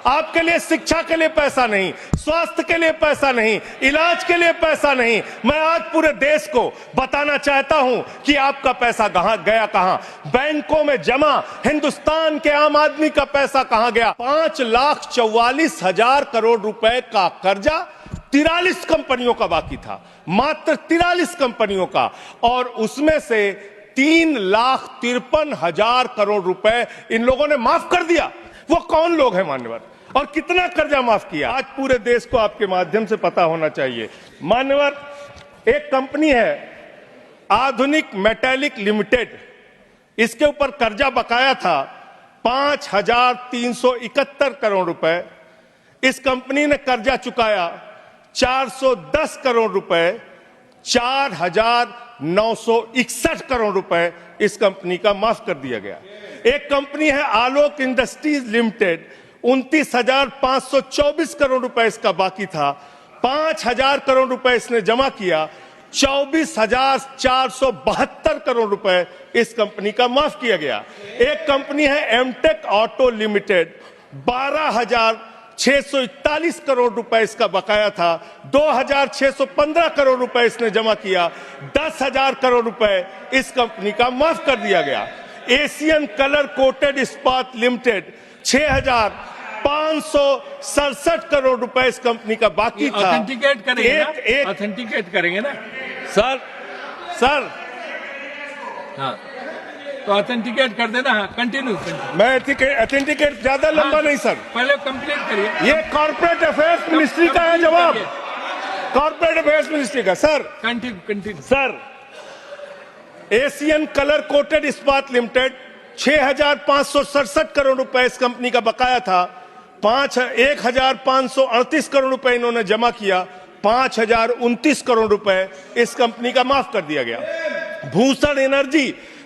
आपके लिए शिक्षा के लिए पैसा नहीं, स्वास्थ्य के लिए पैसा नहीं, इलाज के लिए पैसा नहीं। मैं आज पूरे देश को बताना चाहता हूं कि आपका पैसा कहां गया, कहां बैंकों में जमा हिंदुस्तान के आम आदमी का पैसा कहां गया। 5,44,000 करोड़ रुपए का कर्जा 43 कंपनियों का बाकी था, मात्र 43 कंपनियों का, और उसमें से 3,53,000 करोड़ रुपए इन लोगों ने माफ कर दिया। वो कौन लोग हैं मान्यवर, और कितना कर्जा माफ किया, आज पूरे देश को आपके माध्यम से पता होना चाहिए। मान्यवर, एक कंपनी है आधुनिक मेटैलिक लिमिटेड, इसके ऊपर कर्जा बकाया था 5,371 करोड़ रुपए। इस कंपनी ने कर्जा चुकाया 410 करोड़ रुपए, 4,961 करोड़ रुपए इस कंपनी का माफ कर दिया गया। एक कंपनी है आलोक इंडस्ट्रीज लिमिटेड, 29,524 करोड़ रुपए इसका बाकी था, 5,000 करोड़ रुपए इसने जमा किया, 24,472 करोड़ रुपए इस कंपनी का माफ किया गया। एक कंपनी है एमटेक ऑटो लिमिटेड, 12,641 करोड़ रुपए इसका बकाया था, 2,615 करोड़ रुपए इसने जमा किया, 10,000 करोड़ रुपए इस कंपनी का माफ कर दिया गया। एशियन कलर कोटेड इस्पात लिमिटेड, 6,567 करोड़ रुपए इस कंपनी का बाकी था। ऑथेंटिकेट करेंगे ऑथेंटिकेट करेंगे ना सर हाँ, तो ऑथेंटिकेट कर देना। हाँ, कंटिन्यू। मैं ऑथेंटिकेट ज्यादा लंबा नहीं सर, पहले कंप्लीट करिए। ये कॉर्पोरेट अफेयर्स मिनिस्ट्री का है जवाब, कॉर्पोरेट अफेयर्स मिनिस्ट्री का। Sir continue sir, Asian colour coated इस्पात लिमिटेड, 6,567 करोड़ रुपए इस कंपनी का बकाया था, 1,538 करोड़ रुपए इन्होंने जमा किया, 5,029 करोड़ रुपए इस कंपनी का माफ कर दिया गया।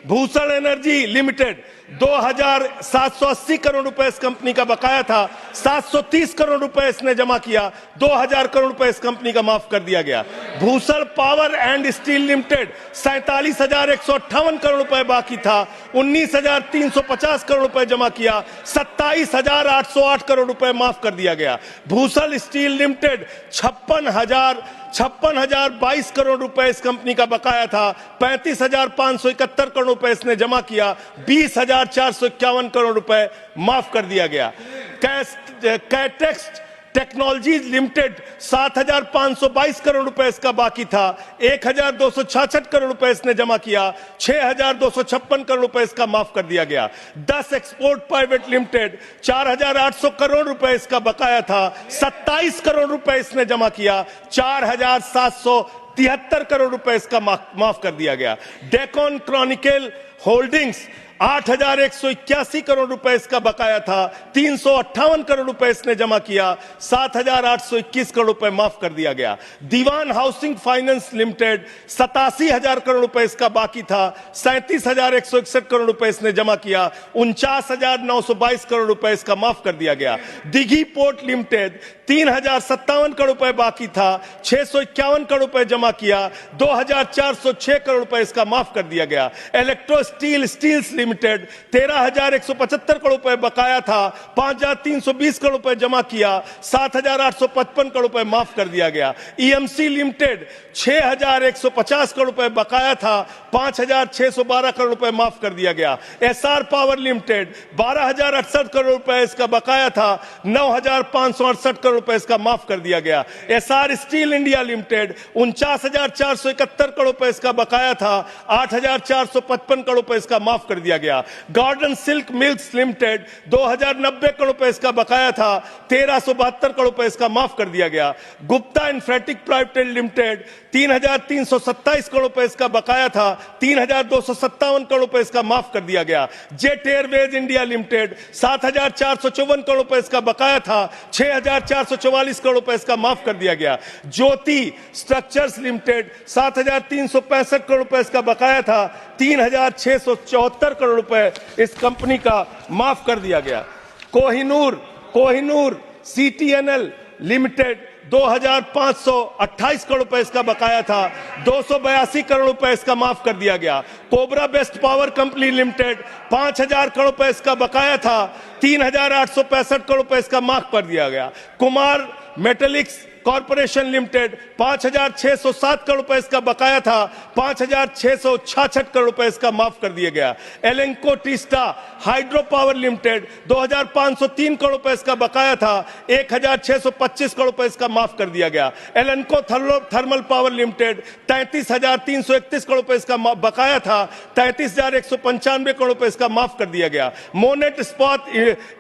भूषण एनर्जी लिमिटेड, 2,780 करोड़ रुपए इस कंपनी का बकाया था, 730 करोड़ रुपए इसने जमा किया, 2,000 करोड़ रुपए इस कंपनी का माफ कर दिया गया। Bhushan power and steel limited, 47,158 crore रुपए बाकी था, 19,350 करोड़ रुपए जमा किया, 27,808 करोड़ रुपए माफ कर दिया गया। भूषण स्टील लिमिटेड, 56,022 करोड़ रुपए इस कंपनी का बकाया था, 35,571 करोड़ रुपए इसने जमा किया, 20,451 करोड़ रुपए माफ कर दिया गया। कैटेक्स टेक्नोलॉजीज लिमिटेड, 7,522 करोड़ रुपए इसका बाकी था, 1,266 करोड़ रुपए इसने जमा किया, 6,256 करोड़ रुपए इसका माफ कर दिया गया। 10 एक्सपोर्ट प्राइवेट लिमिटेड, 4,800 करोड़ रुपए इसका बकाया था, 27 करोड़ रुपए इसने जमा किया, 4,773 करोड़ रुपए इसका माफ कर दिया गया। डेकन क्रॉनिकल होल्डिंग्स, 8,181 करोड़ रुपए इसका बकाया था, 358 करोड़ रुपए इसने जमा किया, 7,821 करोड़ रुपए माफ कर दिया गया। दीवान हाउसिंग फाइनेंस लिमिटेड, 87,000 करोड़ रुपए इसका बाकी था, 37,161 करोड़ रुपए इसने जमा किया, 49,922 करोड़ रुपए इसका माफ कर दिया गया। दिघी पोर्ट लिमिटेड, 3,057 करोड़ रुपए बाकी था, 651 करोड़ रुपए जमा किया, 2,406 करोड़ रुपए इसका माफ कर दिया गया। इलेक्ट्रो स्टील्स लिमिटेड, 13,175 करोड़ रुपए बकाया था, 5,320 करोड़ रुपए जमा किया, 7,855 करोड़ रुपए माफ कर दिया गया। ईएमसी लिमिटेड, 6,150 करोड़ रुपए बकाया था, 5,612 करोड़ रुपए माफ कर दिया गया। एसआर पावर लिमिटेड, 12,068 करोड़ रुपए इसका बकाया था, 9,568 करोड़ रुपए इसका माफ कर दिया गया। SR steel India limited, 49,471 crore रुपए इसका बकाया था, 8,455 करोड़ रुपए इसका माफ कर दिया गया। Garden silk mills limited, 2,090 crore रुपए इसका बकाया था, 1,372 करोड़ रुपए इसका माफ कर दिया गया। Gupta Infratech private limited, 3,327 crore रुपए इसका बकाया था, 3,257 करोड़ रुपए इसका माफ कर दिया गया। Jet Airways India limited, 7,454 crore रुपए इसका बकाया था, 6,444 करोड़ रुपए इसका माफ कर दिया गया। ज्योति स्ट्रक्चर्स लिमिटेड, 7,365 करोड़ रुपए इसका बकाया था, 3,674 करोड़ रुपए इस कंपनी का माफ कर दिया गया। कोहिनूर सीटीएनएल लिमिटेड, 2528 करोड़ रुपए इसका बकाया था, 282 करोड़ रुपए इसका माफ कर दिया गया। Cobra best power company limited 5000 crore रुपए इसका बकाया था, 3865 करोड़ रुपए इसका माफ कर दिया गया। Kumar metallics corporation limited 5607 crore रुपए इसका बकाया था, 5666 करोड़ रुपए इसका माफ कर दिया गया। Lanco Teesta hydro power limited 2503 crore रुपए इसका बकाया था, 1625 करोड़ रुपए इसका माफ कर दिया गया। एलेंको थर्मल पावर लिमिटेड 33,331 करोड़ रुपए इसका बकाया था, 33,195 करोड़ रुपए इसका माफ कर दिया गया। मोनेट स्पॉट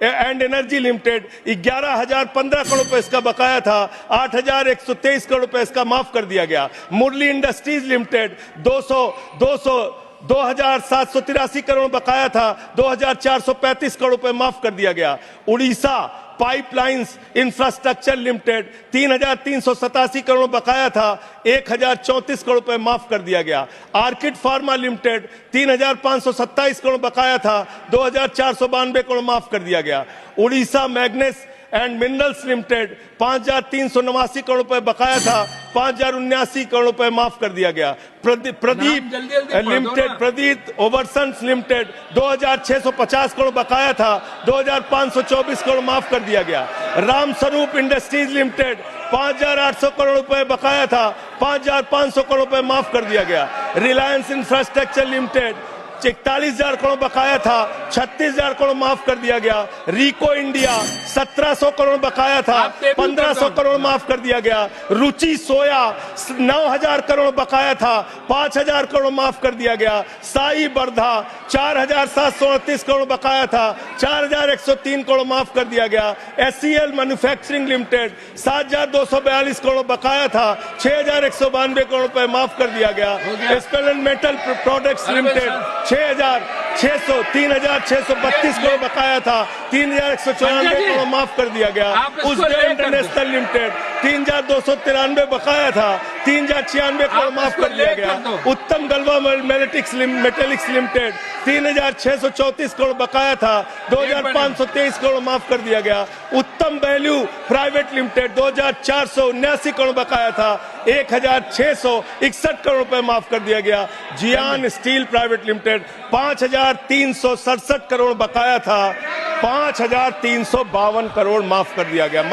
एंड एनर्जी लिमिटेड 11,015 करोड़ रुपए इसका बकाया था, 8,123 करोड़ रुपए इसका माफ कर दिया गया। मुरली इंडस्ट्रीज लिमिटेड 2,783 करोड़ बकाया था, 2,435 करोड़ रुपए माफ कर दिया गया। Orissa pipelines infrastructure limited 3,387 crore बकाया था, 1,034 करोड़ रुपए माफ कर दिया गया। आर्किड फार्मा लिमिटेड 3,527 करोड़ बकाया था, 2,492 करोड़ माफ कर दिया गया। Orissa मैग्नेस and minerals limited 5,389 crore रुपए बकाया था, 5,079 करोड़ रुपए माफ कर दिया गया। प्रदीप लिमिटेड, प्रदीप ओवरसन्स लिमिटेड 2,650 करोड़ बकाया था, 2,524 करोड़ माफ कर दिया गया। राम स्वरूप इंडस्ट्रीज लिमिटेड 5,800 करोड़ रुपए बकाया था, 5,500 करोड़ रुपए माफ कर दिया गया। रिलायंस इंफ्रास्ट्रक्चर लिमिटेड 41,000 करोड़ बकाया था, 36,000 करोड़ माफ कर दिया गया। रिको इंडिया 1,700 करोड़ बकाया था, 1,500 करोड़ माफ कर दिया गया। रुचि सोया 9,000 करोड़ बकाया था, 5,000 करोड़ माफ कर दिया गया। साई बर्धा 4,729 करोड़ बकाया था, 4,103 करोड़ माफ कर दिया गया। SCL मैन्युफैक्चरिंग लिमिटेड 7,242 करोड़ बकाया था, 6,192 करोड़ रुपए माफ कर दिया गया। स्पेलेंट मेटल प्रोडक्ट्स लिमिटेड 3,632 करोड़ बकाया था, 3,194 करोड़ माफ कर दिया गया। उज्जैन इंटरनेशनल लिमिटेड 3,293 बकाया था, 3,096 करोड़ माफ कर दिया गया। उत्तम गलवा मेटेलिक्स लिमिटेड 3,634 करोड़ बकाया था, 2,523 करोड़ माफ कर दिया गया। उत्तम वैल्यू प्राइवेट लिमिटेड 2,479 करोड़ बकाया था, 1,661 करोड़ रुपए माफ कर दिया गया। जियान स्टील प्राइवेट लिमिटेड 5,367 करोड़ बकाया था, 5,352 करोड़ माफ कर दिया गया।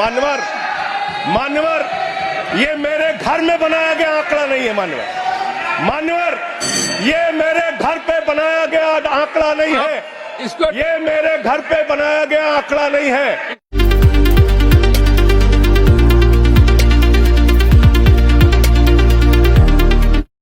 मान्यवर, ये मेरे घर में बनाया गया आंकड़ा नहीं है। मान्यवर, ये मेरे घर पे बनाया गया आंकड़ा नहीं है। ये मेरे घर पे बनाया गया आंकड़ा नहीं है।